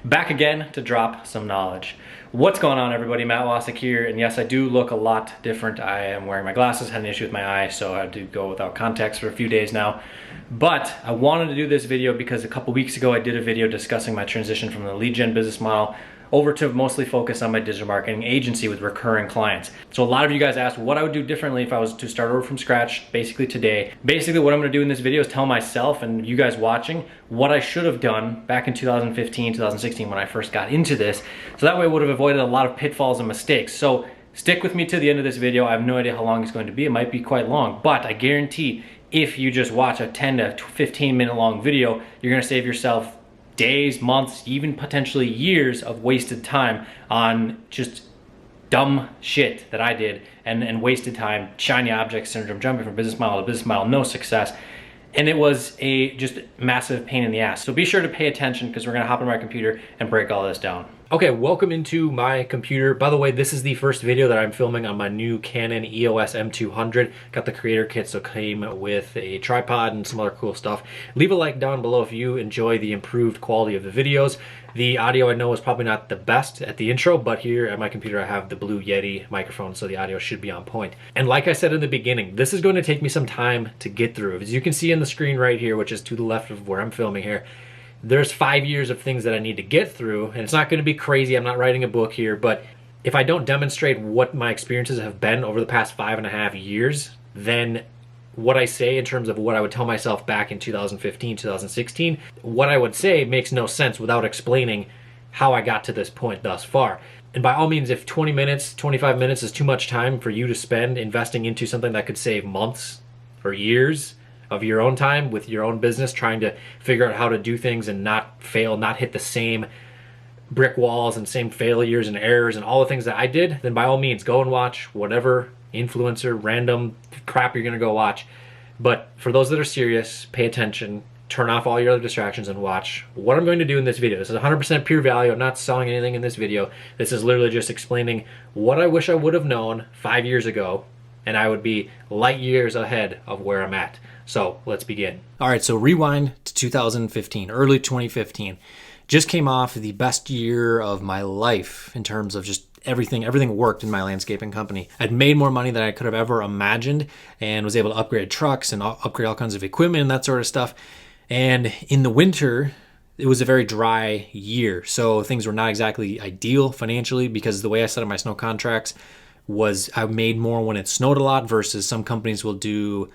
Back again to drop some knowledge. What's going on, everybody? Matt Wacek here, and yes, I do look a lot different. I am wearing my glasses, had an issue with my eye, so I had to go without contacts for a few days now. But I wanted to do this video because a couple weeks ago I did a video discussing my transition from the lead gen business model over to mostly focus on my digital marketing agency with recurring clients. So a lot of you guys asked what I would do differently if I was to start over from scratch, basically today. Basically what I'm gonna do in this video is tell myself and you guys watching what I should have done back in 2015, 2016 when I first got into this. So that way I would have avoided a lot of pitfalls and mistakes. So stick with me to the end of this video. I have no idea how long it's going to be. It might be quite long, but I guarantee if you just watch a 10 to 15 minute long video, you're gonna save yourself days, months, even potentially years of wasted time on just dumb shit that I did and wasted time, shiny object syndrome, jumping from business model to business model, no success. And it was a just massive pain in the ass. So be sure to pay attention because we're gonna hop on my computer and break all this down. Okay, welcome into my computer. By the way, this is the first video that I'm filming on my new Canon EOS M200. Got the creator kit, so it came with a tripod and some other cool stuff. Leave a like down below if you enjoy the improved quality of the videos. The audio I know is probably not the best at the intro, but here at my computer I have the Blue Yeti microphone, so the audio should be on point. And like I said in the beginning, this is going to take me some time to get through. As you can see on the screen right here, which is to the left of where I'm filming here, there's 5 years of things that I need to get through, and it's not going to be crazy. I'm not writing a book here, but if I don't demonstrate what my experiences have been over the past 5.5 years, then what I say in terms of what I would tell myself back in 2015, 2016, what I would say makes no sense without explaining how I got to this point thus far. And by all means, if 20 minutes, 25 minutes is too much time for you to spend investing into something that could save months or years of your own time with your own business, trying to figure out how to do things and not fail, not hit the same brick walls and same failures and errors and all the things that I did, then by all means, go and watch whatever influencer, random crap you're gonna go watch. But for those that are serious, pay attention, turn off all your other distractions and watch what I'm going to do in this video. This is 100% pure value. I'm not selling anything in this video. This is literally just explaining what I wish I would have known 5 years ago, and I would be light years ahead of where I'm at. So let's begin. All right, so rewind to 2015, early 2015. Just came off the best year of my life in terms of just everything worked in my landscaping company. I'd made more money than I could have ever imagined and was able to upgrade trucks and upgrade all kinds of equipment and that sort of stuff. And in the winter, it was a very dry year. So things were not exactly ideal financially because the way I set up my snow contracts was I made more when it snowed a lot versus some companies will do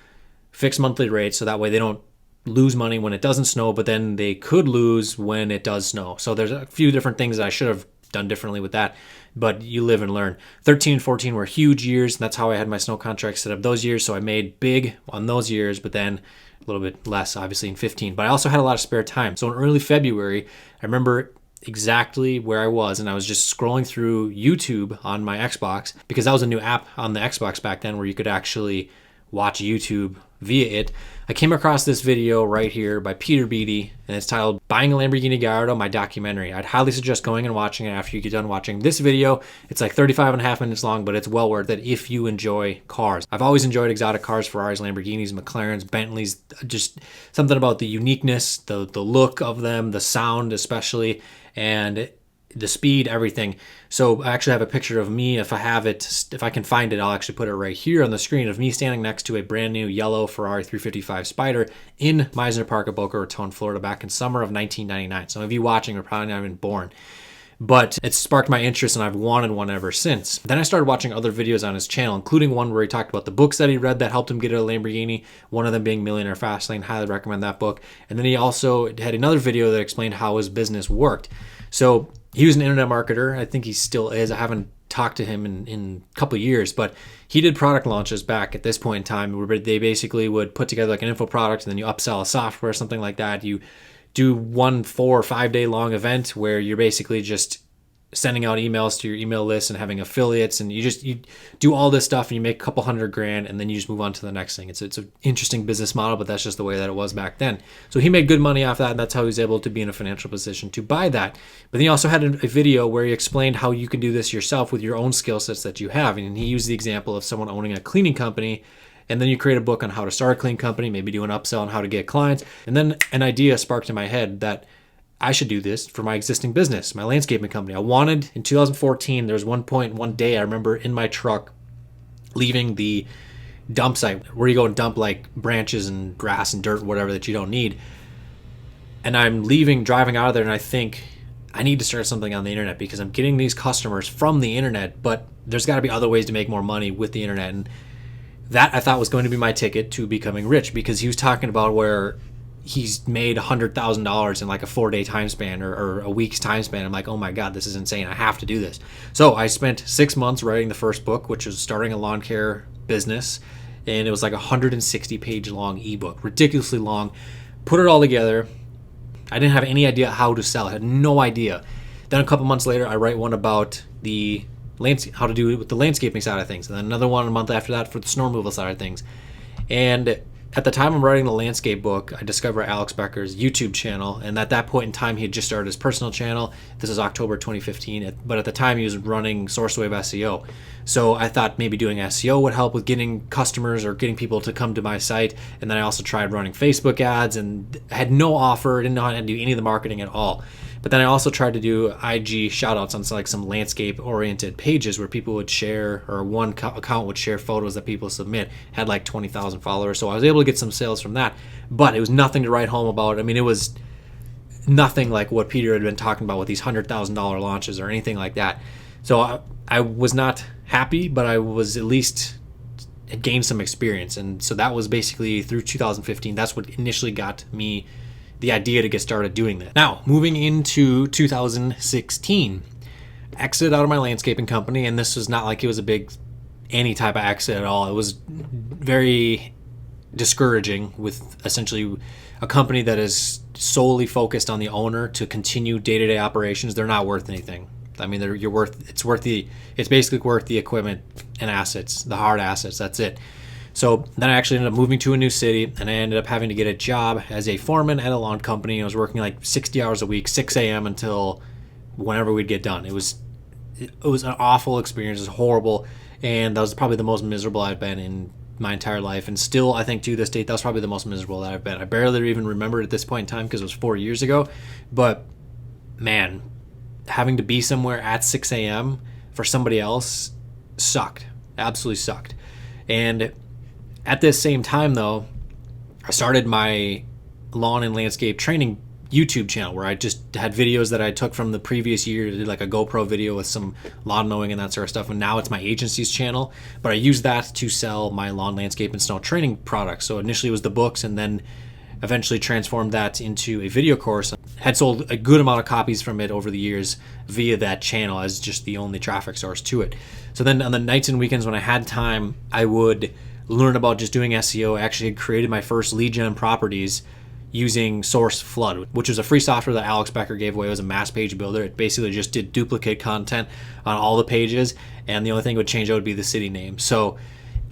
fixed monthly rates, so that way they don't lose money when it doesn't snow, but then they could lose when it does snow. So there's a few different things that I should have done differently with that, but you live and learn. 13 and 14 were huge years, and that's how I had my snow contract set up those years, so I made big on those years, but then a little bit less obviously in 15. But I also had a lot of spare time. So in early February, I remember exactly where I was, and I was just scrolling through YouTube on my Xbox, because that was a new app on the Xbox back then where you could actually watch YouTube via it. I came across this video right here by Peter Beattie, and it's titled Buying a Lamborghini Gallardo, My Documentary. I'd highly suggest going and watching it after you get done watching this video. It's like 35.5 minutes long, but it's well worth it if you enjoy cars. I've always enjoyed exotic cars, Ferraris, Lamborghinis, McLarens, Bentleys, just something about the uniqueness, the look of them, the sound especially, and the speed, everything. So I actually have a picture of me. If I can find it, I'll actually put it right here on the screen of me standing next to a brand new yellow Ferrari 355 Spider in Meisner Park at Boca Raton, Florida, back in summer of 1999. Some of you watching are probably not even born, but it sparked my interest and I've wanted one ever since. Then I started watching other videos on his channel, including one where he talked about the books that he read that helped him get a Lamborghini, one of them being Millionaire Fastlane. Highly recommend that book. And then he also had another video that explained how his business worked. So he was an internet marketer. I think he still is. I haven't talked to him in a couple of years, but he did product launches back at this point in time where they basically would put together like an info product and then you upsell a software or something like that. You do 1 4 or 5 day long event where you're basically just sending out emails to your email list and having affiliates, and you do all this stuff and you make a couple $100,000 and then you just move on to the next thing. It's an interesting business model, but that's just the way that it was back then. So he made good money off that, and that's how he was able to be in a financial position to buy that. But then he also had a video where he explained how you can do this yourself with your own skill sets that you have. And he used the example of someone owning a cleaning company, and then you create a book on how to start a cleaning company, maybe do an upsell on how to get clients. And then an idea sparked in my head that I should do this for my existing business, my landscaping company. I wanted, in 2014, there was one day I remember in my truck leaving the dump site where you go and dump like branches and grass and dirt, whatever that you don't need. And I'm driving out of there, and I think I need to start something on the internet because I'm getting these customers from the internet, but there's got to be other ways to make more money with the internet. And that I thought was going to be my ticket to becoming rich, because he was talking about where he's made $100,000 in like a 4-day time span or a week's time span. I'm like, oh my God, this is insane. I have to do this. So I spent 6 months writing the first book, which was starting a lawn care business. And it was like a 160-page long ebook, ridiculously long. Put it all together. I didn't have any idea how to sell it. I had no idea. Then a couple months later, I write one about how to do it with the landscaping side of things. And then another one a month after that for the snow removal side of things. And at the time I'm writing the landscape book, I discovered Alex Becker's YouTube channel. And at that point in time, he had just started his personal channel. This is October 2015. But at the time, he was running SourceWave SEO. So I thought maybe doing SEO would help with getting customers or getting people to come to my site. And then I also tried running Facebook ads and had no offer, didn't know how to do any of the marketing at all. But then I also tried to do IG shoutouts on like some landscape-oriented pages where people would share, or one account would share photos that people submit. Had like 20,000 followers, so I was able to get some sales from that. But it was nothing to write home about. I mean, it was nothing like what Peter had been talking about with these $100,000 launches or anything like that. So I was not happy, but I was at least gained some experience. And so that was basically through 2015. That's what initially got me the idea to get started doing this. Now, moving into 2016, exit out of my landscaping company, and this was not like it was any type of exit at all. It was very discouraging with essentially a company that is solely focused on the owner to continue day-to-day operations. They're not worth anything. I mean, it's basically worth the equipment and assets, the hard assets. That's it. So then I actually ended up moving to a new city, and I ended up having to get a job as a foreman at a lawn company. I was working like 60 hours a week, 6 a.m. until whenever we'd get done. It was an awful experience. It was horrible, and that was probably the most miserable I've been in my entire life. And still, I think to this date, that was probably the most miserable that I've been. I barely even remember it at this point in time because it was 4 years ago. But man, having to be somewhere at 6 a.m. for somebody else sucked. Absolutely sucked. And at this same time, though, I started my lawn and landscape training YouTube channel where I just had videos that I took from the previous year. I did like a GoPro video with some lawn mowing and that sort of stuff. And now it's my agency's channel, but I use that to sell my lawn, landscape, and snow training products. So initially it was the books, and then eventually transformed that into a video course. Had sold a good amount of copies from it over the years via that channel as just the only traffic source to it. So then on the nights and weekends when I had time, I would learn about just doing SEO. I actually had created my first lead gen properties using Source Flood, which was a free software that Alex Becker gave away. It was a mass page builder. It basically just did duplicate content on all the pages, and the only thing it would change out would be the city name. So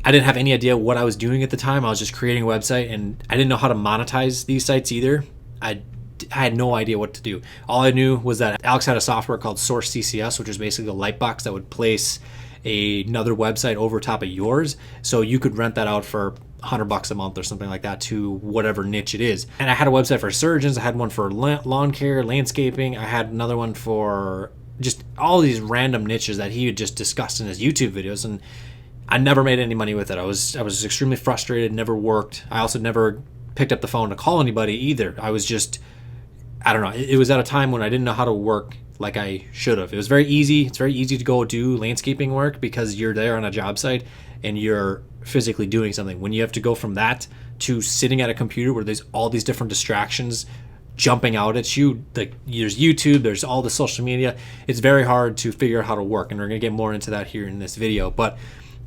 I didn't have any idea what I was doing at the time. I was just creating a website, and I didn't know how to monetize these sites either. I had no idea what to do. All I knew was that Alex had a software called Source CCS, which was basically a light box that would place another website over top of yours, so you could rent that out for $100 a month or something like that to whatever niche it is. And I had a website for surgeons. I had one for lawn care, landscaping. I had another one for just all these random niches that he had just discussed in his YouTube videos, and I never made any money with it. I was extremely frustrated. Never worked. I also never picked up the phone to call anybody either. I was just, I don't know. It was at a time when I didn't know how to work like I should have. It was very easy. It's very easy to go do landscaping work because you're there on a job site and you're physically doing something. When you have to go from that to sitting at a computer where there's all these different distractions jumping out at you, like there's YouTube, there's all the social media, it's very hard to figure out how to work. And we're going to get more into that here in this video. But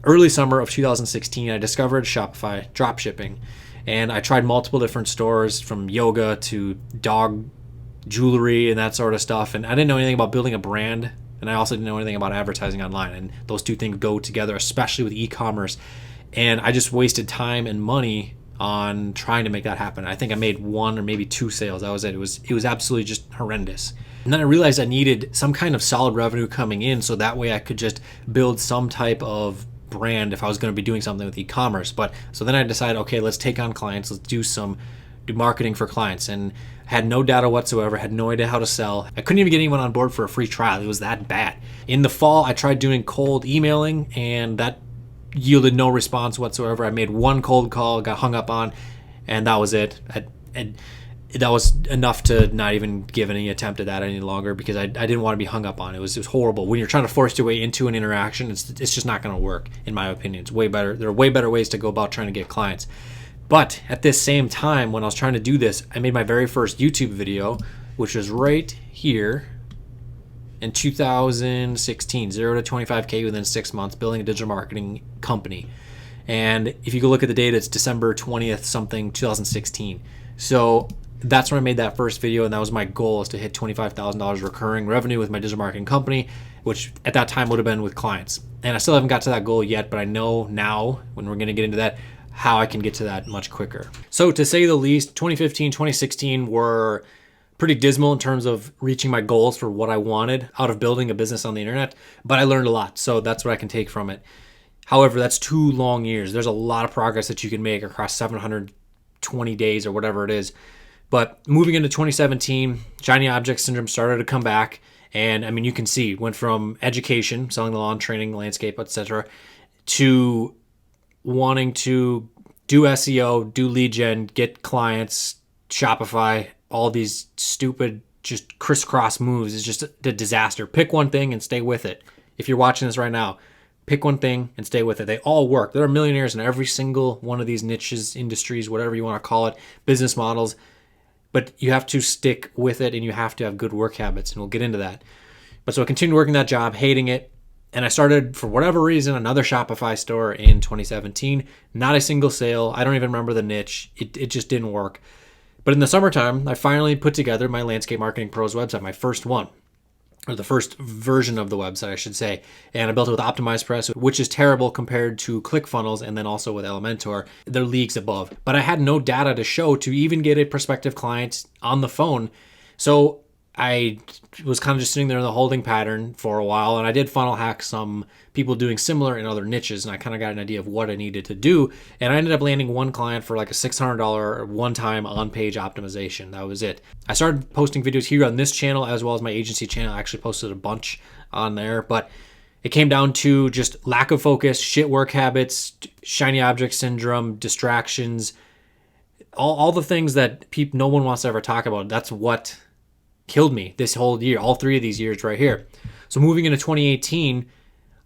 early summer of 2016, I discovered Shopify dropshipping. And I tried multiple different stores, from yoga to dog jewelry and that sort of stuff. And I didn't know anything about building a brand, and I also didn't know anything about advertising online. And those two things go together, especially with e-commerce. And I just wasted time and money on trying to make that happen. I think I made 1 or maybe 2 sales. That was it. It was absolutely just horrendous. And then I realized I needed some kind of solid revenue coming in, so that way I could just build some type of brand if I was going to be doing something with e-commerce. But so then I decided, okay, let's take on clients. Let's do marketing for clients. And Had no data whatsoever, had no idea how to sell. I couldn't even get anyone on board for a free trial. It was that bad. In the fall, I tried doing cold emailing, and that yielded no response whatsoever. I made one cold call, got hung up on, and that was it. And that was enough to not even give any attempt at that any longer, because I didn't want to be hung up on. It was horrible. When you're trying to force your way into an interaction, it's just not going to work, in my opinion. It's way better. There are way better ways to go about trying to get clients. But at this same time, when I was trying to do this, I made my very first YouTube video, which was right here in 2016, 0 to 25K within 6 months, building a digital marketing company. And if you go look at the date, it's December 20th, something, 2016. So that's when I made that first video, and that was my goal, is to hit $25,000 recurring revenue with my digital marketing company, which at that time would have been with clients. And I still haven't got to that goal yet, but I know now, when we're going to get into that, how I can get to that much quicker. So to say the least, 2015, 2016 were pretty dismal in terms of reaching my goals for what I wanted out of building a business on the internet, but I learned a lot. So that's what I can take from it. However, that's 2 long years. There's a lot of progress that you can make across 720 days or whatever it is. But moving into 2017, shiny object syndrome started to come back. And I mean, you can see, went from education, selling the lawn, training, landscape, etc., to wanting to do SEO, do lead gen, get clients, Shopify, all these stupid, just crisscross moves is just a disaster. Pick one thing and stay with it. If you're watching this right now, pick one thing and stay with it. They all work. There are millionaires in every single one of these niches, industries, whatever you want to call it, business models. But you have to stick with it, and you have to have good work habits, and we'll get into that. But so I continued working that job, hating it. And I started, for whatever reason, another Shopify store in 2017. Not a single sale. I don't even remember the niche. It just didn't work. But in the summertime, I finally put together my Landscape Marketing Pros website, my first one, or the first version of the website, I should say. And I built it with OptimizePress, which is terrible compared to ClickFunnels, and then also with Elementor. They're leagues above. But I had no data to show to even get a prospective client on the phone. So I was kind of just sitting there in the holding pattern for a while, and I did funnel hack some people doing similar in other niches, and I kind of got an idea of what I needed to do, and I ended up landing one client for like a $600 one-time on-page optimization. That was it. I started posting videos here on this channel as well as my agency channel. I actually posted a bunch on there, but it came down to just lack of focus, shit work habits, shiny object syndrome, distractions, all the things that no one wants to ever talk about. That's what killed me this whole year, all 3 of these years right here. So moving into 2018,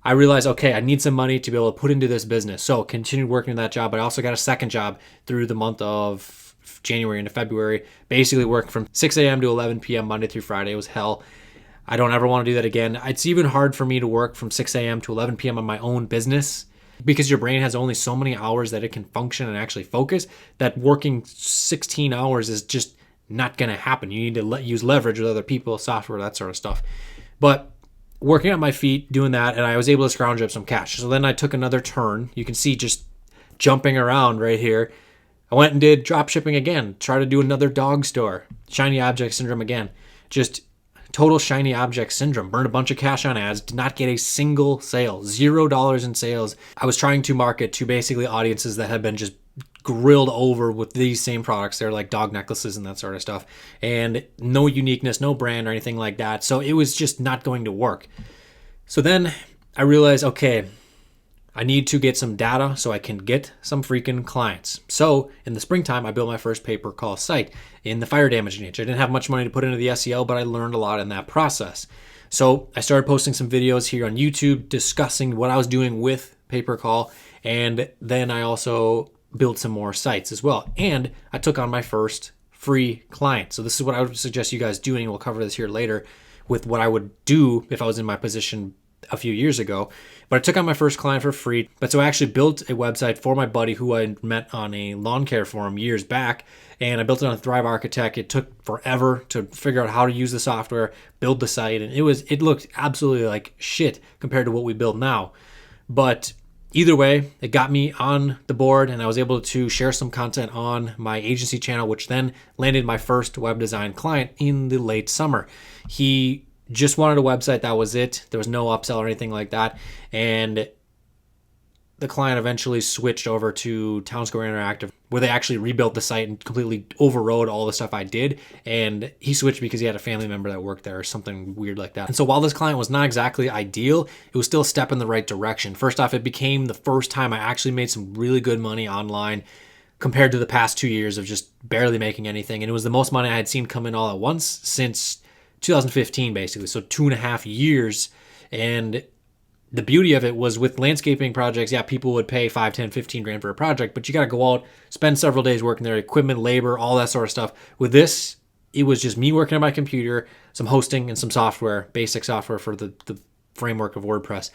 I realized, okay, I need some money to be able to put into this business. So continued working that job, but I also got a second job through the month of January into February, basically working from 6 a.m. to 11 p.m. Monday through Friday. It was hell. I don't ever want to do that again. It's even hard for me to work from 6 a.m. to 11 p.m. on my own business, because your brain has only so many hours that it can function and actually focus, that working 16 hours is just not going to happen. You need to use leverage with other people, software, that sort of stuff. But working on my feet, doing that, and I was able to scrounge up some cash. So then I took another turn. You can see just jumping around right here. I went and did drop shipping again. Tried to do another dog store. Shiny object syndrome again. Just total shiny object syndrome. Burned a bunch of cash on ads. Did not get a single sale. $0 in sales. I was trying to market to basically audiences that had been just grilled over with these same products. They're like dog necklaces and that sort of stuff, and no uniqueness, no brand or anything like that. So it was just not going to work. So then I realized, okay, I need to get some data so I can get some freaking clients. So in the springtime, I built my first pay-per-call site in the fire damage niche. I didn't have much money to put into the SEO, but I learned a lot in that process. So I started posting some videos here on YouTube discussing what I was doing with pay-per-call, and then I also build some more sites as well. And I took on my first free client. So this is what I would suggest you guys doing. We'll cover this here later with what I would do if I was in my position a few years ago. But I took on my first client for free. But so I actually built a website for my buddy who I met on a lawn care forum years back. And I built it on Thrive Architect. It took forever to figure out how to use the software, build the site. And it looked absolutely like shit compared to what we build now. But either way, it got me on the board, and I was able to share some content on my agency channel, which then landed my first web design client in the late summer. He just wanted a website. That was it. There was no upsell or anything like that. And the client eventually switched over to Town Square Interactive, where they actually rebuilt the site and completely overrode all the stuff I did. And he switched because he had a family member that worked there or something weird like that. And so while this client was not exactly ideal, it was still a step in the right direction. First off, it became the first time I actually made some really good money online compared to the past 2 years of just barely making anything. And it was the most money I had seen come in all at once since 2015, basically. So 2.5 years. And the beauty of it was with landscaping projects, yeah, people would pay 5, 10, 15 grand for a project, but you got to go out, spend several days working there, equipment, labor, all that sort of stuff. With this, it was just me working on my computer, some hosting and some software, basic software for the framework of WordPress.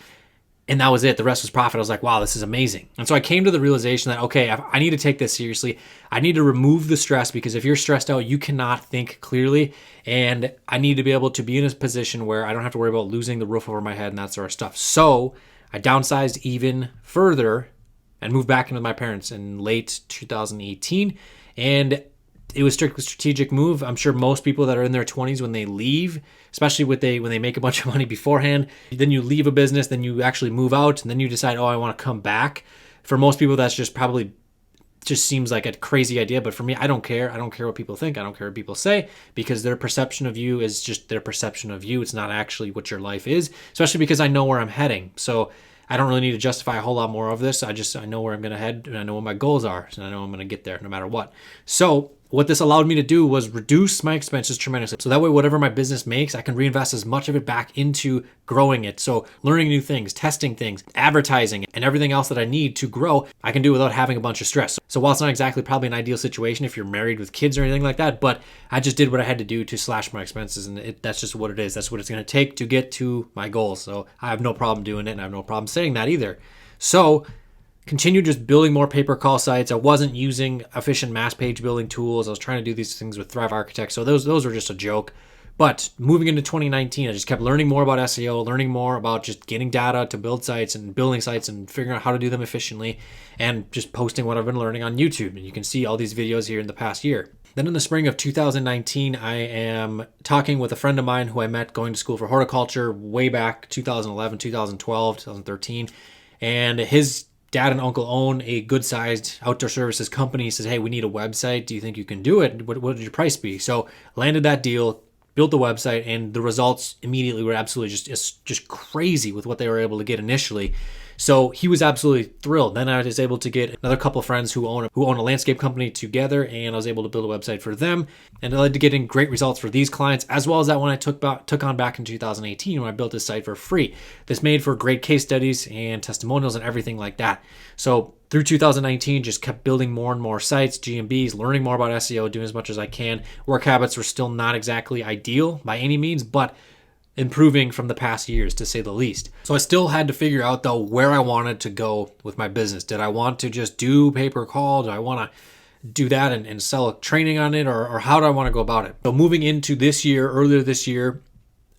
And that was it. The rest was profit. I was like, wow, this is amazing. And so I came to the realization that, okay, I need to take this seriously. I need to remove the stress, because if you're stressed out, you cannot think clearly. And I need to be able to be in a position where I don't have to worry about losing the roof over my head and that sort of stuff. So I downsized even further and moved back in with my parents in late 2018. And it was strictly a strategic move. I'm sure most people that are in their 20s, when they leave, especially when they make a bunch of money beforehand, then you leave a business, then you actually move out, and then you decide, oh, I want to come back. For most people, that's just seems like a crazy idea. But for me, I don't care. I don't care what people think. I don't care what people say, because their perception of you is just their perception of you. It's not actually what your life is, especially because I know where I'm heading. So I don't really need to justify a whole lot more of this. I know where I'm going to head, and I know what my goals are, and I know I'm going to get there no matter what. So what this allowed me to do was reduce my expenses tremendously. So that way, whatever my business makes, I can reinvest as much of it back into growing it. So learning new things, testing things, advertising, and everything else that I need to grow, I can do without having a bunch of stress. So while it's not exactly probably an ideal situation if you're married with kids or anything like that, but I just did what I had to do to slash my expenses, and that's just what it is. That's what it's going to take to get to my goals. So I have no problem doing it, and I have no problem saying that either. So continue just building more pay-per-call sites. I wasn't using efficient mass page building tools. I was trying to do these things with Thrive Architect. So those were just a joke. But moving into 2019, I just kept learning more about SEO, learning more about just getting data to build sites and building sites and figuring out how to do them efficiently, and just posting what I've been learning on YouTube. And you can see all these videos here in the past year. Then in the spring of 2019, I am talking with a friend of mine who I met going to school for horticulture way back 2011, 2012, 2013. And his dad and uncle own a good-sized outdoor services company. He says, hey, we need a website. Do you think you can do it? What would your price be? So landed that deal, built the website, and the results immediately were absolutely just crazy with what they were able to get initially. So he was absolutely thrilled. Then I was able to get another couple of friends who own a landscape company together, and I was able to build a website for them. And it led to getting great results for these clients, as well as that one I took on back in 2018 when I built this site for free. This made for great case studies and testimonials and everything like that. So through 2019, just kept building more and more sites, GMBs, learning more about SEO, doing as much as I can. Work habits were still not exactly ideal by any means, but improving from the past years, to say the least. So I still had to figure out, though, where I wanted to go with my business. Did I want to just do pay-per-call? Do I want to do that and sell training on it? Or how do I want to go about it? So moving into earlier this year,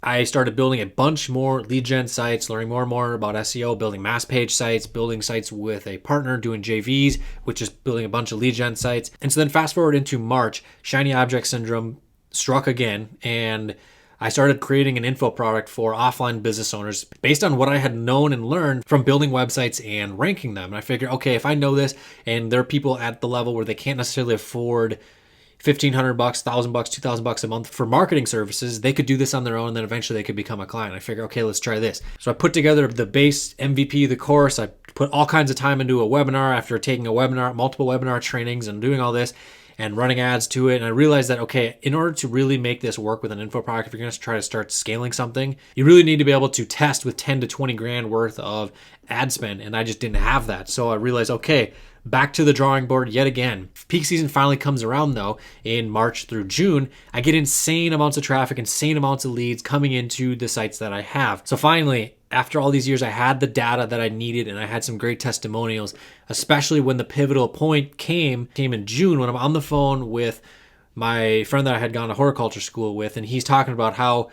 I started building a bunch more lead gen sites, learning more and more about SEO, building mass page sites, building sites with a partner, doing JVs, which is building a bunch of lead gen sites. And so then fast forward into March, shiny object syndrome struck again, and I started creating an info product for offline business owners based on what I had known and learned from building websites and ranking them. And I figured, okay, if I know this, and there are people at the level where they can't necessarily afford $1,500, $1,000, $2,000 a month for marketing services, they could do this on their own, and then eventually they could become a client. I figured, okay, let's try this. So I put together the base MVP of the course. I put all kinds of time into a webinar after taking multiple webinar trainings and doing all this, and running ads to it. And I realized that, okay, in order to really make this work with an info product, if you're going to try to start scaling something, you really need to be able to test with 10 to 20 grand worth of ad spend. And I just didn't have that. So I realized, okay, back to the drawing board yet again. Peak season finally comes around, though, in March through June. I get insane amounts of traffic, insane amounts of leads coming into the sites that I have. So finally, after all these years, I had the data that I needed, and I had some great testimonials, especially when the pivotal point came in June, when I'm on the phone with my friend that I had gone to horticulture school with, and he's talking about how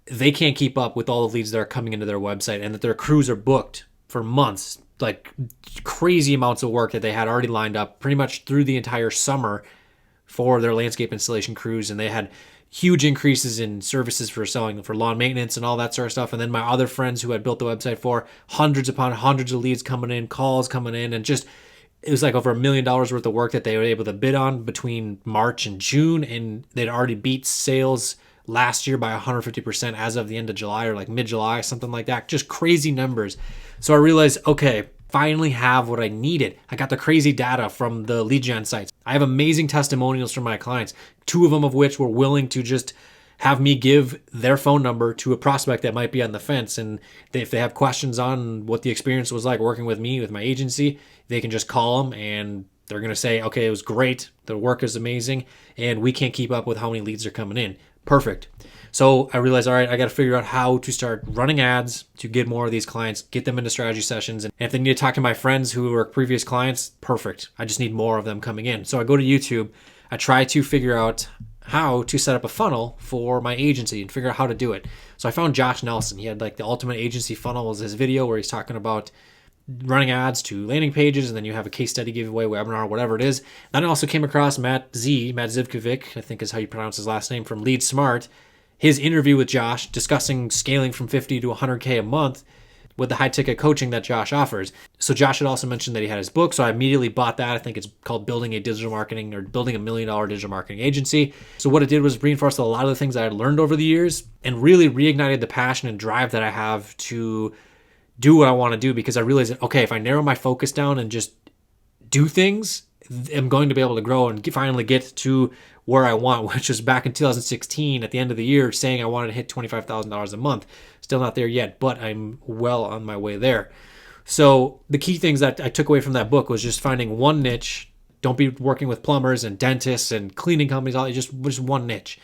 they can't keep up with all the leads that are coming into their website, and that their crews are booked for months, like crazy amounts of work that they had already lined up pretty much through the entire summer for their landscape installation crews. And they had huge increases in services for selling for lawn maintenance and all that sort of stuff. And then my other friends who I'd built the website for, hundreds upon hundreds of leads coming in, calls coming in, and just it was like over $1 million worth of work that they were able to bid on between March and June. And they'd already beat sales last year by 150% as of the end of July, or like mid-July, something like that. Just crazy numbers. So I realized, okay, finally have what I needed. I got the crazy data from the lead gen sites. I have amazing testimonials from my clients, 2 of them of which were willing to just have me give their phone number to a prospect that might be on the fence. And if they have questions on what the experience was like working with me, with my agency, they can just call them and they're going to say, okay, it was great. The work is amazing. And we can't keep up with how many leads are coming in. Perfect. So I realized, all right, I got to figure out how to start running ads to get more of these clients, get them into strategy sessions. And if they need to talk to my friends who were previous clients, perfect. I just need more of them coming in. So I go to YouTube. I try to figure out how to set up a funnel for my agency and figure out how to do it. So I found Josh Nelson. He had like the ultimate agency funnel was his video where he's talking about running ads to landing pages, and then you have a case study giveaway, webinar, whatever it is. Then I also came across Matt Zivkovic, I think is how you pronounce his last name, from Lead Smart. His interview with Josh discussing scaling from 50 to 100K a month with the high ticket coaching that Josh offers. So Josh had also mentioned that he had his book. So I immediately bought that. I think it's called Building a Digital Marketing or Building $1 Million Digital Marketing Agency. So what it did was reinforce a lot of the things that I had learned over the years and really reignited the passion and drive that I have to do what I want to do, because I realized that, okay, if I narrow my focus down and just do things, I'm going to be able to grow and finally get to where I want, which is back in 2016 at the end of the year saying I wanted to hit $25,000 a month. Still not there yet, but I'm well on my way there. So the key things that I took away from that book was just finding one niche. Don't be working with plumbers and dentists and cleaning companies, all just one niche.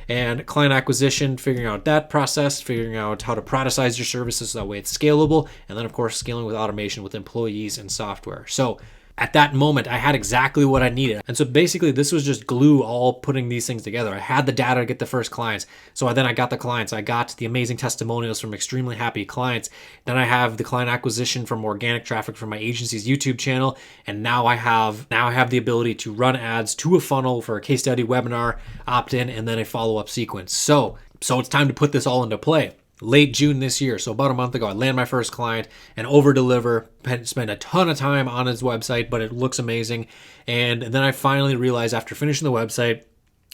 And client acquisition, figuring out that process, figuring out how to productize your services so that way it's scalable. And then, of course, scaling with automation with employees and software. So at that moment, I had exactly what I needed. And so basically, this was just glue all putting these things together. I had the data to get the first clients. So then I got the clients. I got the amazing testimonials from extremely happy clients. Then I have the client acquisition from organic traffic from my agency's YouTube channel. And now I have the ability to run ads to a funnel for a case study, webinar, opt-in, and then a follow-up sequence. So it's time to put this all into play. Late June this year, so about a month ago, I land my first client and over-deliver, spend a ton of time on his website, but it looks amazing. And then I finally realized after finishing the website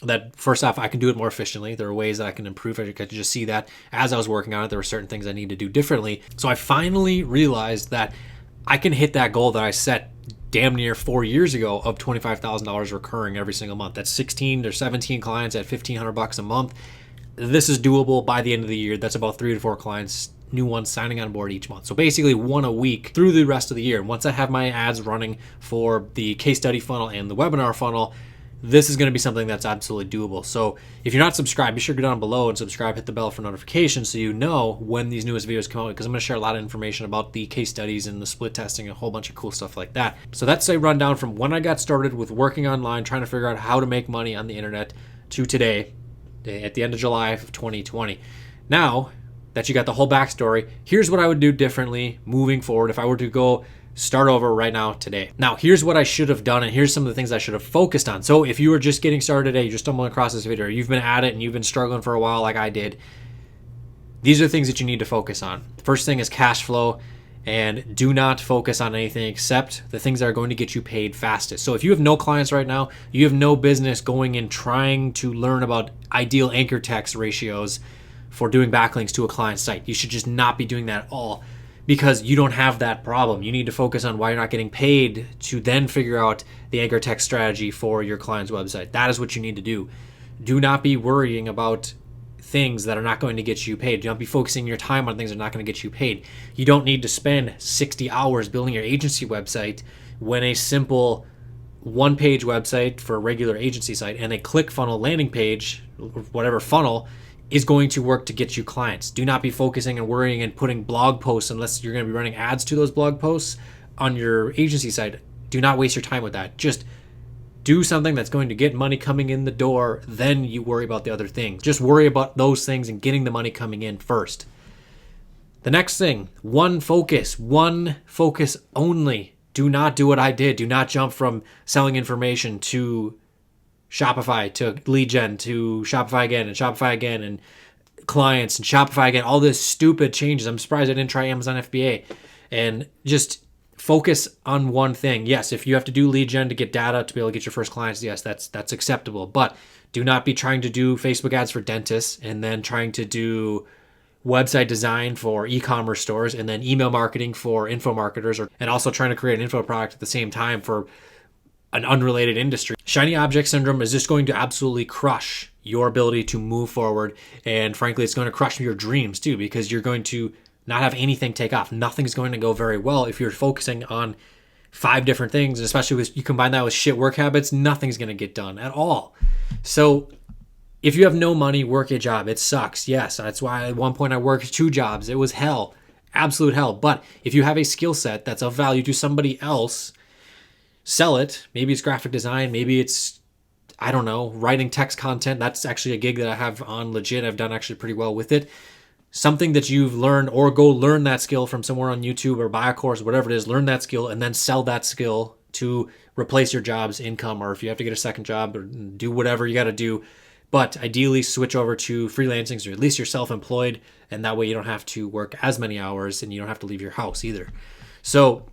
that first off, I can do it more efficiently. There are ways that I can improve. I could just see that as I was working on it, there were certain things I need to do differently. So I finally realized that I can hit that goal that I set damn near 4 years ago of $25,000 recurring every single month. That's 16 or 17 clients at $1,500 a month. This is doable by the end of the year. That's about 3 to 4 clients, new ones signing on board each month. So basically 1 a week through the rest of the year. And once I have my ads running for the case study funnel and the webinar funnel, this is going to be something that's absolutely doable. So if you're not subscribed, be sure to go down below and subscribe, hit the bell for notifications so you know when these newest videos come out, because I'm going to share a lot of information about the case studies and the split testing and a whole bunch of cool stuff like that. So that's a rundown from when I got started with working online, trying to figure out how to make money on the internet, to today, at the end of July of 2020. Now that you got the whole backstory, here's what I would do differently moving forward if I were to go start over right now today. Now, here's what I should have done, and here's some of the things I should have focused on. So if you were just getting started today, you're stumbling across this video, or you've been at it and you've been struggling for a while like I did, these are things that you need to focus on. First thing is cash flow, and do not focus on anything except the things that are going to get you paid fastest. So if you have no clients right now, you have no business going and trying to learn about ideal anchor text ratios for doing backlinks to a client site. You should just not be doing that at all, because you don't have that problem. You need to focus on why you're not getting paid to then figure out the anchor text strategy for your client's website. That is what you need to do. Do not be worrying about things that are not going to get you paid. Do not be focusing your time on things that are not going to get you paid. You don't need to spend 60 hours building your agency website when a simple one-page website for a regular agency site and a ClickFunnels landing page, whatever funnel, is going to work to get you clients. Do not be focusing and worrying and putting blog posts unless you're going to be running ads to those blog posts on your agency site. Do not waste your time with that. Just do something that's going to get money coming in the door, then you worry about the other things. Just worry about those things and getting the money coming in first. The next thing, one focus only. Do not do what I did. Do not jump from selling information to Shopify to lead gen to Shopify again and Shopify again and clients and Shopify again, all this stupid changes. I'm surprised I didn't try Amazon FBA and just focus on one thing. Yes, if you have to do lead gen to get data to be able to get your first clients, yes, that's acceptable. But do not be trying to do Facebook ads for dentists and then trying to do website design for e-commerce stores and then email marketing for info marketers, and also trying to create an info product at the same time for an unrelated industry. Shiny object syndrome is just going to absolutely crush your ability to move forward. And frankly, it's going to crush your dreams too, because you're going to not have anything take off. Nothing's going to go very well if you're focusing on 5 different things, and especially with you combine that with shit work habits, nothing's going to get done at all. So if you have no money, work a job. It sucks. Yes, that's why at one point I worked 2 jobs. It was hell, absolute hell. But if you have a skill set that's of value to somebody else, sell it. Maybe it's graphic design. Maybe it's, I don't know, writing text content. That's actually a gig that I have on legit. I've done actually pretty well with it. Something that you've learned, or go learn that skill from somewhere on YouTube or buy a course, whatever it is, learn that skill and then sell that skill to replace your job's income, or if you have to get a second job or do whatever you got to do. But ideally switch over to freelancing, or at least you're self-employed, and that way you don't have to work as many hours and you don't have to leave your house either. So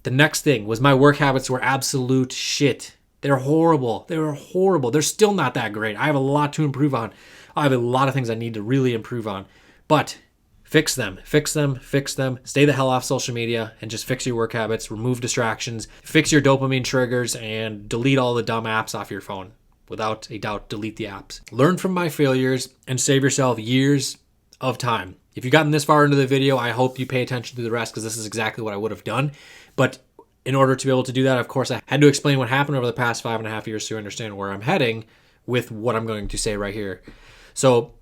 the next thing was my work habits were absolute shit. They're horrible. They were horrible. They're still not that great. I have a lot to improve on. I have a lot of things I need to really improve on. But fix them. Stay the hell off social media and just fix your work habits. Remove distractions. Fix your dopamine triggers and delete all the dumb apps off your phone. Without a doubt, delete the apps. Learn from my failures and save yourself years of time. If you've gotten this far into the video, I hope you pay attention to the rest, because this is exactly what I would have done. But in order to be able to do that, of course, I had to explain what happened over the past 5.5 years to understand where I'm heading with what I'm going to say right here. So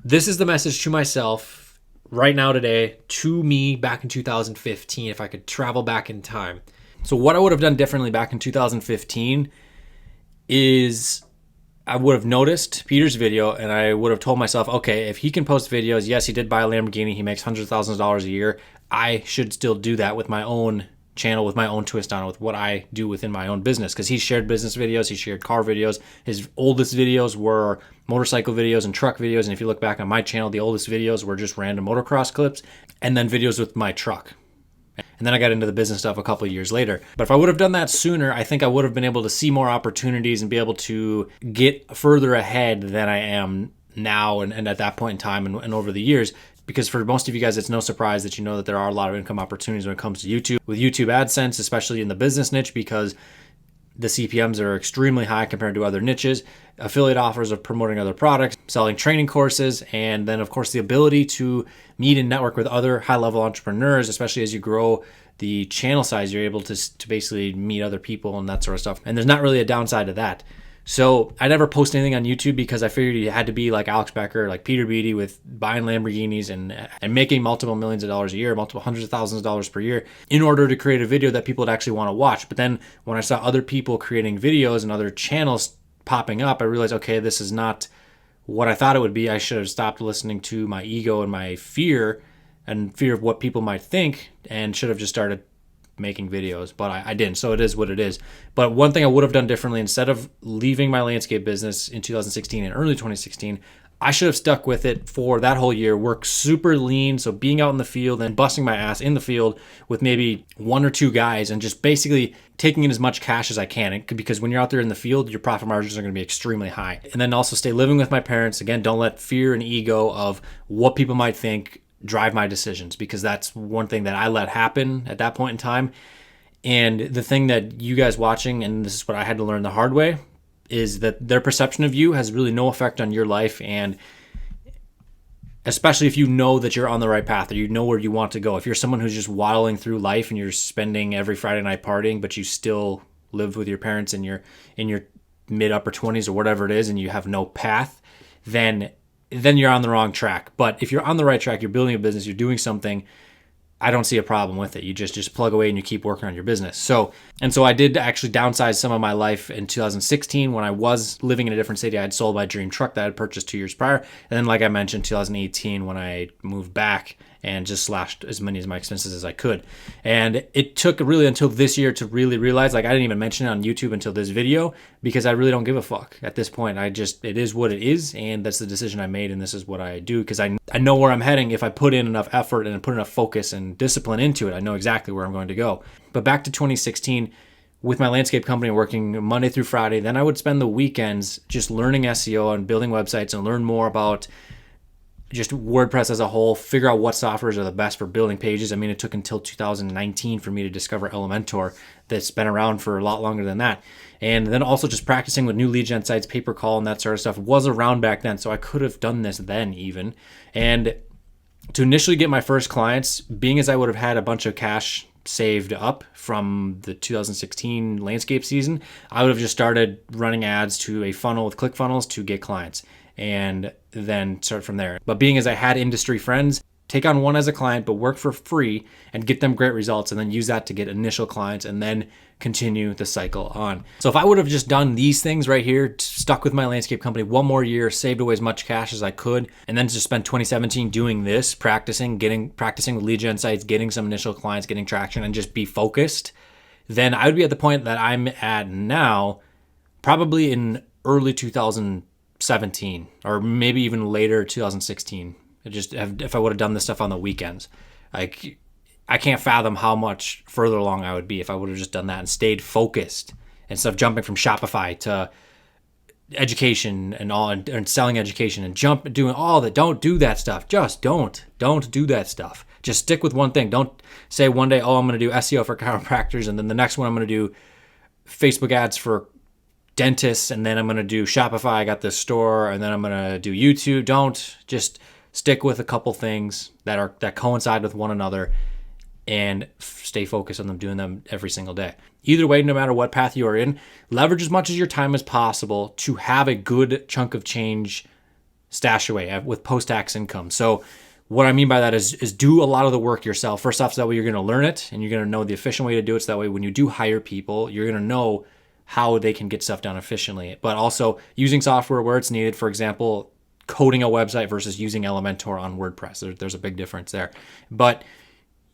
this is the message to myself right now today, to me back in 2015, if I could travel back in time. So what I would have done differently back in 2015 is I would have noticed Peter's video and I would have told myself, okay, if he can post videos, yes, he did buy a Lamborghini, he makes hundreds of thousands of dollars a year, I should still do that with my own channel, with my own twist on it, with what I do within my own business. Because he shared business videos, he shared car videos. His oldest videos were motorcycle videos and truck videos. And if you look back on my channel, the oldest videos were just random motocross clips and then videos with my truck. And then I got into the business stuff a couple of years later. But if I would have done that sooner, I think I would have been able to see more opportunities and be able to get further ahead than I am now and at that point in time and over the years. Because for most of you guys, it's no surprise that you know that there are a lot of income opportunities when it comes to YouTube. With YouTube AdSense, especially in the business niche, because the CPMs are extremely high compared to other niches, affiliate offers of promoting other products, selling training courses, and then of course the ability to meet and network with other high-level entrepreneurs, especially as you grow the channel size, you're able to basically meet other people and that sort of stuff. And there's not really a downside to that. So I never post anything on YouTube because I figured you had to be like Alex Becker, like Peter Beattie, with buying Lamborghinis and making multiple millions of dollars a year, multiple hundreds of thousands of dollars per year, in order to create a video that people would actually want to watch. But then when I saw other people creating videos and other channels popping up, I realized, okay, this is not what I thought it would be. I should have stopped listening to my ego and my fear of what people might think, and should have just started making videos, but I didn't. So it is what it is. But one thing I would have done differently, instead of leaving my landscape business in 2016 and early 2016, I should have stuck with it for that whole year, work super lean. So being out in the field and busting my ass in the field with maybe 1 or 2 guys and just basically taking in as much cash as I can. Because when you're out there in the field, your profit margins are going to be extremely high. And then also stay living with my parents. Again, don't let fear and ego of what people might think drive my decisions, because that's one thing that I let happen at that point in time. And the thing that you guys watching, and this is what I had to learn the hard way, is that their perception of you has really no effect on your life. And especially if you know that you're on the right path or you know where you want to go. If you're someone who's just waddling through life and you're spending every Friday night partying, but you still live with your parents and you're in your mid upper 20s or whatever it is, and you have no path, then you're on the wrong track. But if you're on the right track, you're building a business, you're doing something, I don't see a problem with it. You just plug away and you keep working on your business. So I did actually downsize some of my life in 2016 when I was living in a different city. I had sold my dream truck that I had purchased 2 years prior. And then, like I mentioned, 2018 when I moved back and just slashed as many of my expenses as I could. And it took really until this year to really realize, like, I didn't even mention it on YouTube until this video, because I really don't give a fuck at this point. It is what it is, and that's the decision I made, and this is what I do, because I know where I'm heading. If I put in enough effort and put enough focus and discipline into it, I know exactly where I'm going to go. But back to 2016, with my landscape company, working Monday through Friday, then I would spend the weekends just learning SEO and building websites and learn more about just WordPress as a whole, figure out what softwares are the best for building pages. I mean, it took until 2019 for me to discover Elementor, that's been around for a lot longer than that. And then also just practicing with new lead gen sites, pay-per-call, and that sort of stuff was around back then. So I could have done this then even. And to initially get my first clients, being as I would have had a bunch of cash saved up from the 2016 landscape season, I would have just started running ads to a funnel with ClickFunnels to get clients, and then start from there. But being as I had industry friends, take on one as a client, but work for free and get them great results, and then use that to get initial clients, and then continue the cycle on. So if I would have just done these things right here, stuck with my landscape company one more year, saved away as much cash as I could, and then just spent 2017 doing this, practicing with lead gen sites, getting some initial clients, getting traction, and just be focused, then I would be at the point that I'm at now, probably in early 2017, or maybe even later 2016. If I would have done this stuff on the weekends, like, I can't fathom how much further along I would be if I would have just done that and stayed focused instead of jumping from Shopify to education and selling education and doing all that. Don't do that stuff. Just don't do that stuff. Just stick with one thing. Don't say one day, oh, I'm going to do SEO for chiropractors, and then the next one I'm going to do Facebook ads for dentists, and then I'm going to do Shopify, I got this store, and then I'm going to do YouTube. Don't. Just stick with a couple things that coincide with one another, and stay focused on them, doing them every single day. Either way, no matter what path you are in, leverage as much of your time as possible to have a good chunk of change stashed away with post-tax income. So what I mean by that is do a lot of the work yourself. First off, so that way you're going to learn it, and you're going to know the efficient way to do it. So that way when you do hire people, you're going to know how they can get stuff done efficiently. But also using software where it's needed. For example, coding a website versus using Elementor on WordPress. There's a big difference there. But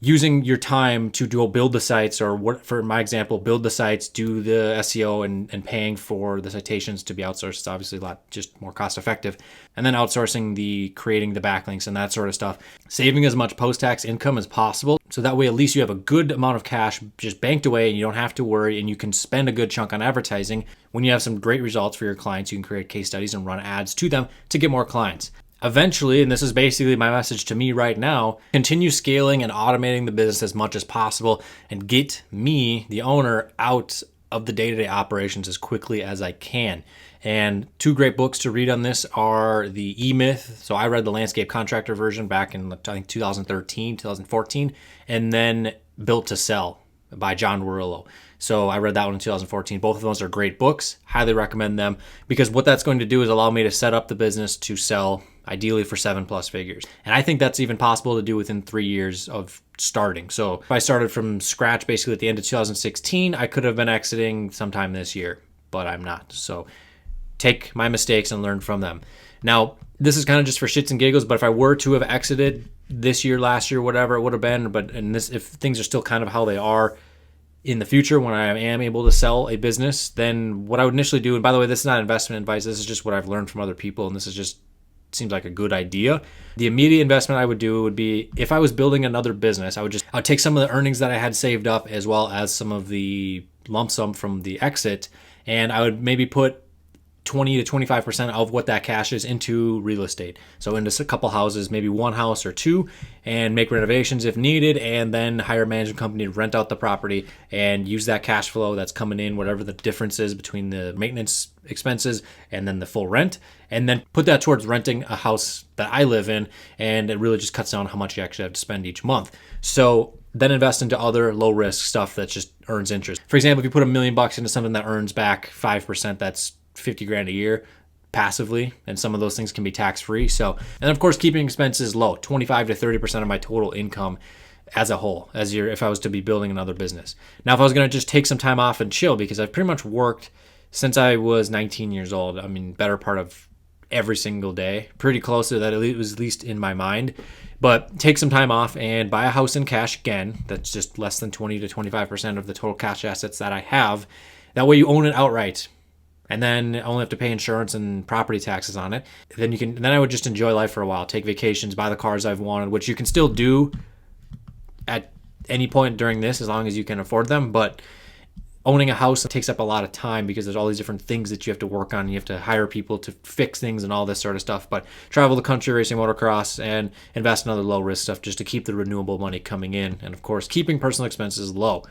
using your time to build the sites, or for my example, build the sites, do the SEO, and paying for the citations to be outsourced. It's obviously a lot just more cost effective. And then outsourcing creating the backlinks and that sort of stuff. Saving as much post-tax income as possible. So that way, at least you have a good amount of cash just banked away, and you don't have to worry, and you can spend a good chunk on advertising. When you have some great results for your clients, you can create case studies and run ads to them to get more clients. Eventually, and this is basically my message to me right now, continue scaling and automating the business as much as possible, and get me, the owner, out of the day-to-day operations as quickly as I can. And two great books to read on this are the E-Myth. So I read the Landscape Contractor version back in, I think, 2013, 2014, and then Built to Sell by John Warrillow. So I read that one in 2014. Both of those are great books. Highly recommend them, because what that's going to do is allow me to set up the business to sell ideally for 7+ figures. And I think that's even possible to do within 3 years of starting. So if I started from scratch basically at the end of 2016, I could have been exiting sometime this year, but I'm not. So take my mistakes and learn from them. Now, this is kind of just for shits and giggles, but if I were to have exited this year, last year, whatever it would have been, if things are still kind of how they are in the future, when I am able to sell a business, then what I would initially do, and by the way, this is not investment advice, this is just what I've learned from other people, and this is just seems like a good idea. The immediate investment I would do would be, if I was building another business, I would take some of the earnings that I had saved up, as well as some of the lump sum from the exit, and I would maybe put 20 to 25% of what that cash is into real estate. So into a couple houses, maybe one house or two, and make renovations if needed, and then hire a management company to rent out the property and use that cash flow that's coming in, whatever the difference is between the maintenance expenses and then the full rent, and then put that towards renting a house that I live in, and it really just cuts down how much you actually have to spend each month. So then invest into other low risk stuff that just earns interest. For example, if you put $1 million into something that earns back 5%, that's $50,000 a year passively, and some of those things can be tax free. So, and of course, keeping expenses low, 25 to 30% of my total income as a whole, if I was to be building another business. Now, if I was going to just take some time off and chill, because I've pretty much worked since I was 19 years old, I mean, better part of every single day. Pretty close to that, it was at least in my mind. But take some time off and buy a house in cash again. That's just less than 20 to 25% of the total cash assets that I have. That way you own it outright. And then only have to pay insurance and property taxes on it. Then I would just enjoy life for a while, take vacations, buy the cars I've wanted, which you can still do at any point during this as long as you can afford them. But owning a house takes up a lot of time because there's all these different things that you have to work on. You have to hire people to fix things and all this sort of stuff. But travel the country, racing motocross, and invest in other low risk stuff just to keep the renewable money coming in. And of course, keeping personal expenses low.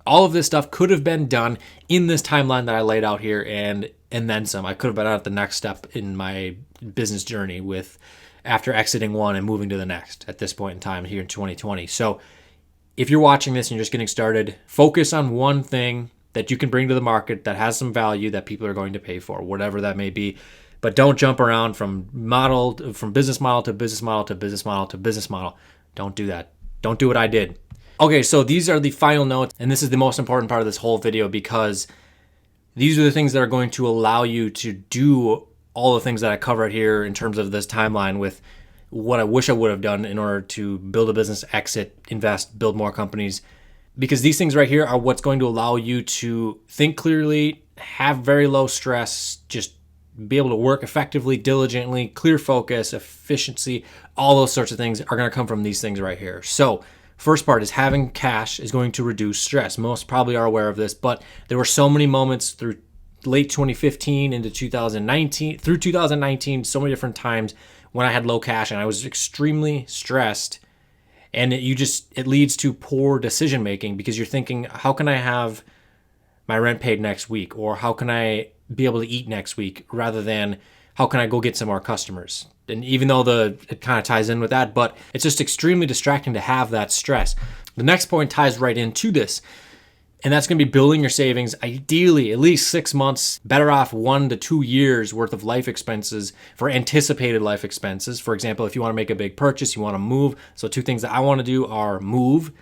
All of this stuff could have been done in this timeline that I laid out here and then some. I could have been at the next step in my business journey with after exiting one and moving to the next at this point in time here in 2020. So if you're watching this and you're just getting started, focus on one thing that you can bring to the market that has some value that people are going to pay for, whatever that may be. But don't jump around from business model to business model to business model to business model. Don't do that. Don't do what I did. Okay, so these are the final notes, and this is the most important part of this whole video because these are the things that are going to allow you to do all the things that I covered here in terms of this timeline with what I wish I would have done in order to build a business, exit, invest, build more companies. Because these things right here are what's going to allow you to think clearly, have very low stress, just be able to work effectively, diligently, clear focus, efficiency, all those sorts of things are going to come from these things right here. So first part is having cash is going to reduce stress. Most probably are aware of this, but there were so many moments through late 2015 into 2019, so many different times when I had low cash and I was extremely stressed. And it leads to poor decision making because you're thinking, how can I have my rent paid next week? Or how can I be able to eat next week rather than how can I go get some more customers? And even though it kind of ties in with that, but it's just extremely distracting to have that stress. The next point ties right into this, and that's going to be building your savings, ideally at least 6 months, better off 1 to 2 years worth of life expenses for anticipated life expenses. For example, if you want to make a big purchase, you want to move. So 2 things that I want to do are move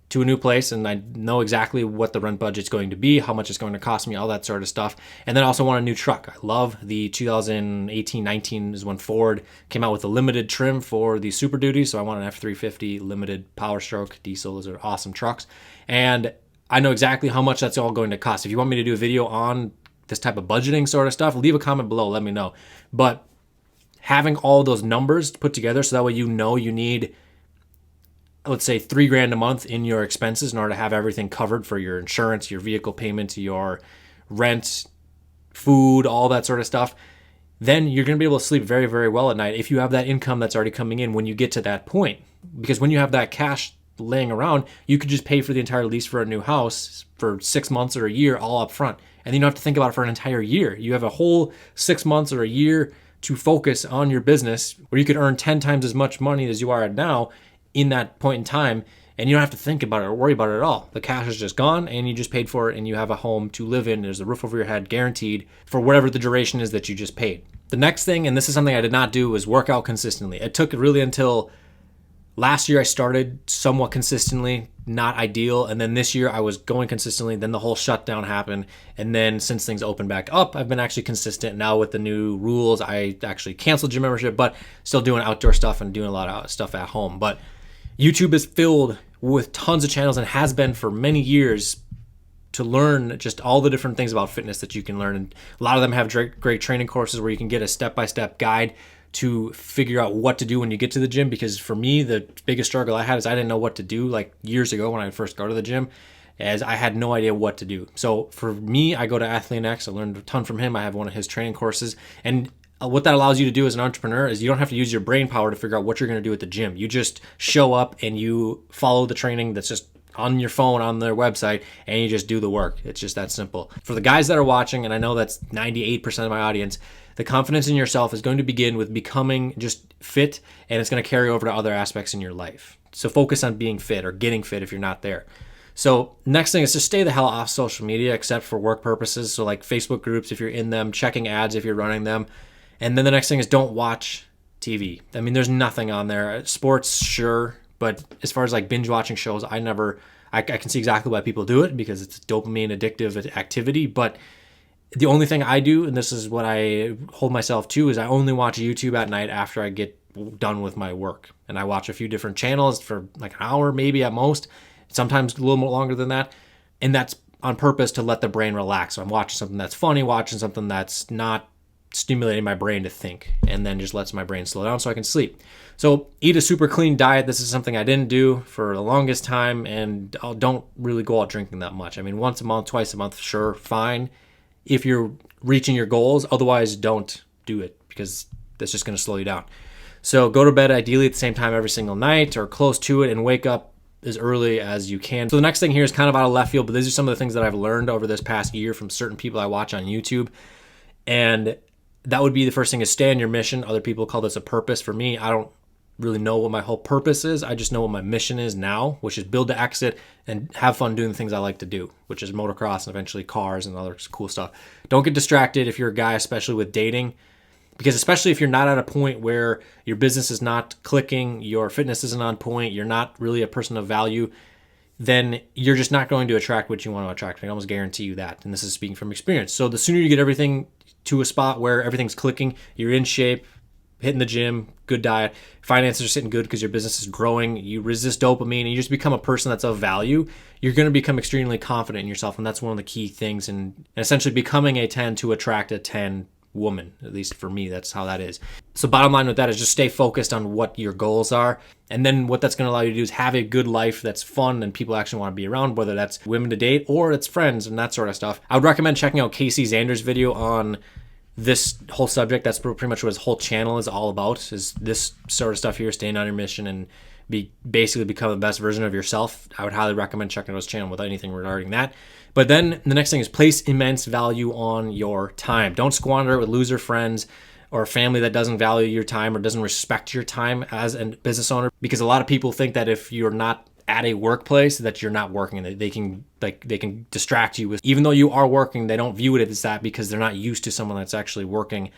to a new place, and I know exactly what the rent budget's going to be, how much it's going to cost me, all that sort of stuff. And then also want a new truck. I love the 2018-19 is when Ford came out with a limited trim for the Super Duty, so I want an F-350 limited Power Stroke diesel. Those are awesome trucks. And I know exactly how much that's all going to cost. If you want me to do a video on this type of budgeting sort of stuff, leave a comment below, let me know. But having all those numbers put together so that way you know you need, let's say, $3,000 a month in your expenses in order to have everything covered for your insurance, your vehicle payments, your rent, food, all that sort of stuff, then you're going to be able to sleep very, very well at night if you have that income that's already coming in when you get to that point. Because when you have that cash laying around, you could just pay for the entire lease for a new house for 6 months or a year all up front. And then you don't have to think about it for an entire year. You have a whole 6 months or a year to focus on your business where you could earn 10 times as much money as you are at now in that point in time, and you don't have to think about it or worry about it at all. The cash is just gone and you just paid for it and you have a home to live in. There's a roof over your head guaranteed for whatever the duration is that you just paid. The next thing, and this is something I did not do, was work out consistently. It took really until last year I started somewhat consistently, not ideal. And then this year I was going consistently. Then the whole shutdown happened. And then since things opened back up, I've been actually consistent. Now with the new rules, I actually canceled gym membership, but still doing outdoor stuff and doing a lot of stuff at home. But YouTube is filled with tons of channels and has been for many years to learn just all the different things about fitness that you can learn. And a lot of them have great training courses where you can get a step-by-step guide to figure out what to do when you get to the gym. Because for me, the biggest struggle I had is I didn't know what to do like years ago when I first go to the gym, as I had no idea what to do. So for me, I go to AthleanX. I learned a ton from him. I have one of his training courses. And what that allows you to do as an entrepreneur is you don't have to use your brain power to figure out what you're going to do at the gym. You just show up and you follow the training that's just on your phone on their website, and you just do the work. It's just that simple. For the guys that are watching, and I know that's 98% of my audience, the confidence in yourself is going to begin with becoming just fit, and it's going to carry over to other aspects in your life. So focus on being fit or getting fit if you're not there. So next thing is to stay the hell off social media except for work purposes. So like Facebook groups if you're in them, checking ads if you're running them. And then the next thing is don't watch TV. I mean, there's nothing on there. Sports, sure. But as far as like binge watching shows, I can see exactly why people do it because it's a dopamine addictive activity. But The only thing I do, and this is what I hold myself to, is I only watch YouTube at night after I get done with my work. And I watch a few different channels for like an hour, maybe at most, sometimes a little more longer than that. And that's on purpose to let the brain relax. So I'm watching something that's funny, watching something that's not stimulating my brain to think, and then just lets my brain slow down so I can sleep. So eat a super clean diet. This is something I didn't do for the longest time, and I don't really go out drinking that much. I mean, once a month, twice a month, sure, fine, if you're reaching your goals. Otherwise, don't do it, because that's just going to slow you down. So go to bed ideally at the same time every single night or close to it, and wake up as early as you can. So the next thing here is kind of out of left field, but these are some of the things that I've learned over this past year from certain people I watch on YouTube. And that would be, the first thing is stay on your mission. Other people call this a purpose. For me, I don't really know what my whole purpose is. I just know what my mission is now, which is build to exit and have fun doing the things I like to do, which is motocross and eventually cars and other cool stuff. Don't get distracted if you're a guy, especially with dating, because especially if you're not at a point where your business is not clicking, your fitness isn't on point, you're not really a person of value, then you're just not going to attract what you want to attract. I can almost guarantee you that. And this is speaking from experience. So the sooner you get everything to a spot where everything's clicking, you're in shape, hitting the gym, good diet, finances are sitting good because your business is growing, you resist dopamine, and you just become a person that's of value, you're going to become extremely confident in yourself. And that's one of the key things. And essentially becoming a 10 to attract a 10 woman, at least for me, that's how that is. So bottom line with that is just stay focused on what your goals are. And then what that's going to allow you to do is have a good life that's fun and people actually want to be around, whether that's women to date or it's friends and that sort of stuff. I would recommend checking out Casey Zander's video on this whole subject. That's pretty much what his whole channel is all about, is this sort of stuff here, staying on your mission and basically become the best version of yourself. I would highly recommend checking out his channel with anything regarding that. But then the next thing is place immense value on your time. Don't squander it with loser friends or family that doesn't value your time or doesn't respect your time as a business owner, because a lot of people think that if you're not at a workplace that you're not working, and they can distract you with, even though you are working, they don't view it as that because they're not used to someone that's actually working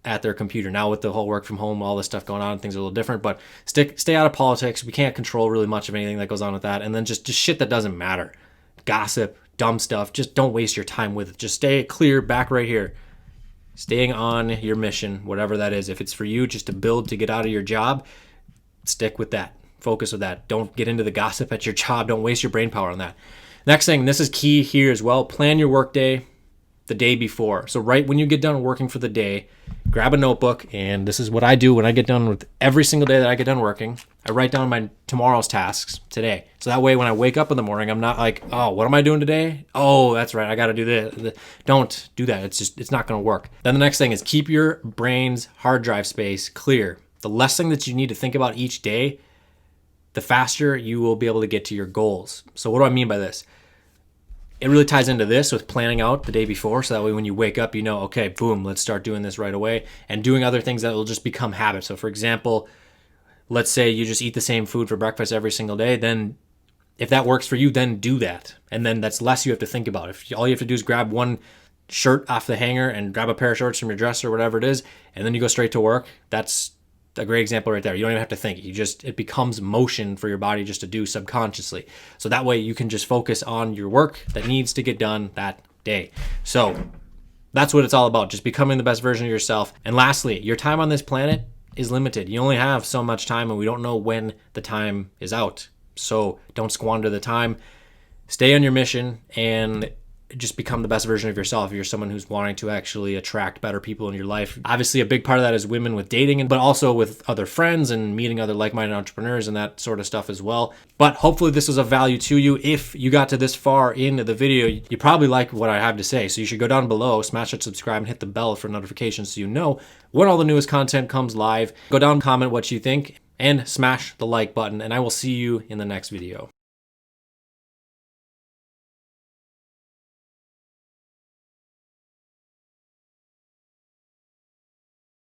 at their computer. Now with the whole work from home, all this stuff going on, things are a little different, but stay out of politics. We can't control really much of anything that goes on with that. And then just shit that doesn't matter. Gossip, dumb stuff. Just don't waste your time with it. Just stay clear back right here. Staying on your mission, whatever that is. If it's for you just to build to get out of your job, stick with that. Focus with that. Don't get into the gossip at your job. Don't waste your brain power on that. Next thing, this is key here as well. Plan your work day the day before. So right when you get done working for the day, grab a notebook, and this is what I do when I get done with every single day that I get done working. I write down my tomorrow's tasks today. So that way when I wake up in the morning, I'm not like, oh, what am I doing today? Oh, that's right, I got to do this. Don't do that. It's not going to work. Then the next thing is keep your brain's hard drive space clear. The less thing that you need to think about each day, the faster you will be able to get to your goals. So what do I mean by this? It really ties into this with planning out the day before, so that way when you wake up, you know, okay, boom, let's start doing this right away, and doing other things that will just become habits. So for example, let's say you just eat the same food for breakfast every single day, then if that works for you, then do that. And then that's less you have to think about. If all you have to do is grab one shirt off the hanger and grab a pair of shorts from your dresser or whatever it is, and then you go straight to work, that's a great example right there. You don't even have to think. It becomes motion for your body just to do subconsciously. So that way you can just focus on your work that needs to get done that day. So that's what it's all about, just becoming the best version of yourself. And lastly, your time on this planet is limited. You only have so much time, and we don't know when the time is out. So don't squander the time. Stay on your mission and just become the best version of yourself. If you're someone who's wanting to actually attract better people in your life. Obviously, a big part of that is women with dating, but also with other friends and meeting other like-minded entrepreneurs and that sort of stuff as well. But hopefully this was of value to you. If you got to this far into the video, you probably like what I have to say. So you should go down below, smash that subscribe, and hit the bell for notifications so you know when all the newest content comes live. Go down, comment what you think, and smash the like button, and I will see you in the next video.